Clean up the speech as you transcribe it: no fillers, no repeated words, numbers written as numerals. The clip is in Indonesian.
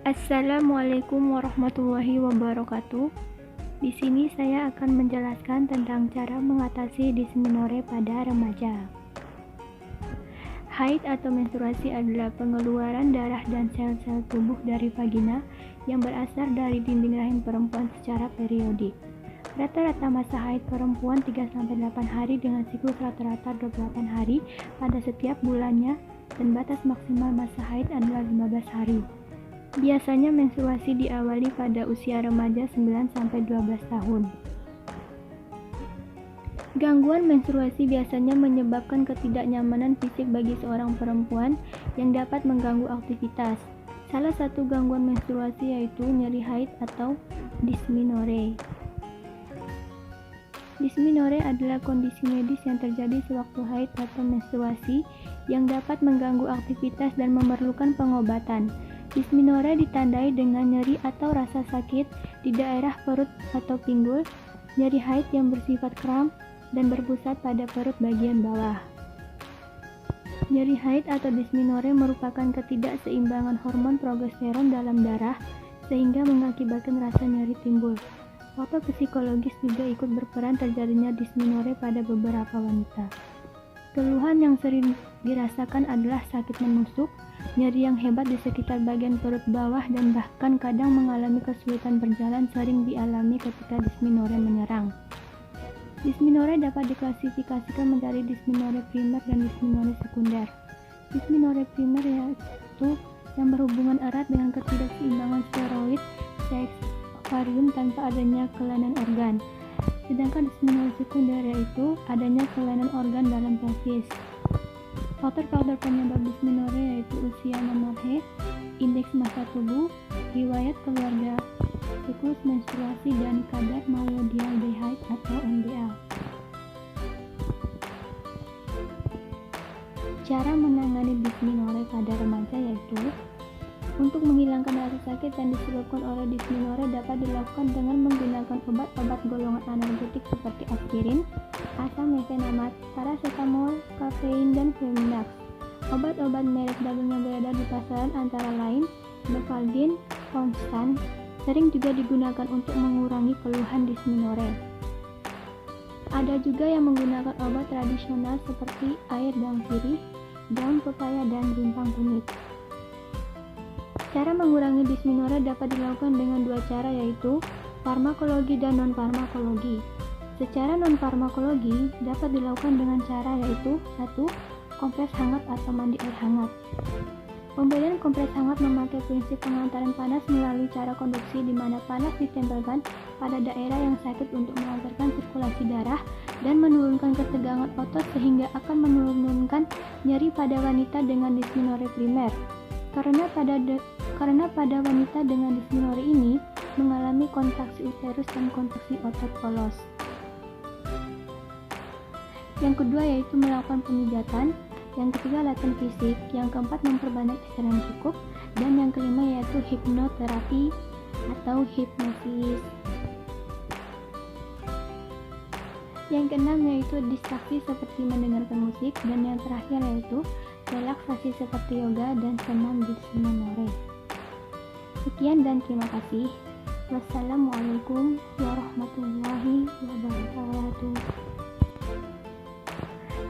Assalamualaikum warahmatullahi wabarakatuh. Di sini saya akan menjelaskan tentang cara mengatasi dismenorre pada remaja. Haid atau menstruasi adalah pengeluaran darah dan sel-sel tubuh dari vagina yang berasal dari dinding rahim perempuan secara periodik. Rata-rata masa haid perempuan 3-8 hari dengan siklus rata-rata 28 hari pada setiap bulannya, dan batas maksimal masa haid adalah 15 hari. Biasanya menstruasi diawali pada usia remaja 9-12 tahun. Gangguan menstruasi biasanya menyebabkan ketidaknyamanan fisik bagi seorang perempuan yang dapat mengganggu aktivitas. Salah satu gangguan menstruasi yaitu nyeri haid atau dismenorre. Dismenorre adalah kondisi medis yang terjadi sewaktu haid atau menstruasi yang dapat mengganggu aktivitas dan memerlukan pengobatan. Dismenorre ditandai dengan nyeri atau rasa sakit di daerah perut atau pinggul, nyeri haid yang bersifat kram dan berpusat pada perut bagian bawah. Nyeri haid atau dismenorre merupakan ketidakseimbangan hormon progesteron dalam darah sehingga mengakibatkan rasa nyeri timbul. Faktor psikologis juga ikut berperan terjadinya dismenorre pada beberapa wanita. Keluhan yang sering dirasakan adalah sakit menusuk, nyeri yang hebat di sekitar bagian perut bawah, dan bahkan kadang mengalami kesulitan berjalan sering dialami ketika dismenorre menyerang. Dismenorre dapat diklasifikasikan menjadi dismenorre primer dan dismenorre sekunder. Dismenorre primer yaitu yang berhubungan erat dengan ketidakseimbangan steroid, seks, ovarium tanpa adanya kelainan organ. Sedangkan dismenorre sekunder yaitu adanya kelainan organ dalam pelvis. Faktor-faktor penyebab dismenorre yaitu usia menorhe, indeks massa tubuh, riwayat keluarga, siklus menstruasi, dan kadar malodialdehyde atau MDA. Cara menangani dismenorre pada remaja yaitu untuk menghilangkan rasa sakit yang disebabkan oleh dismenorre dapat dilakukan dengan menggunakan obat-obat golongan analgetik seperti aspirin, asam mefenamate, paracetamol, kafein, dan Femilax. Obat-obat merek dagang yang beredar di pasaran antara lain Novalgin, Constan, sering juga digunakan untuk mengurangi keluhan dismenorre. Ada juga yang menggunakan obat tradisional seperti air daun sirih, daun pepaya, dan rimpang kunyit. Cara mengurangi dismenorre dapat dilakukan dengan dua cara yaitu farmakologi dan non-farmakologi. Secara non-farmakologi dapat dilakukan dengan cara yaitu 1. Kompres hangat atau mandi air hangat. Pemberian kompres hangat memakai prinsip pengantaran panas melalui cara konduksi di mana panas ditempelkan pada daerah yang sakit untuk melancarkan sirkulasi darah dan menurunkan ketegangan otot sehingga akan menurunkan nyeri pada wanita dengan dismenorre primer. Karena pada wanita dengan dismenorre ini mengalami kontraksi uterus dan kontraksi otot polos. Yang kedua yaitu melakukan pemijatan, yang ketiga latihan fisik, yang keempat memperbanyak istirahat yang cukup, dan yang kelima yaitu hipnoterapi atau hipnosis. Yang keenam yaitu distraksi seperti mendengarkan musik, dan yang terakhir yaitu relaksasi seperti yoga dan senam dismenorre. Sekian dan terima kasih. Wassalamualaikum warahmatullahi wabarakatuh.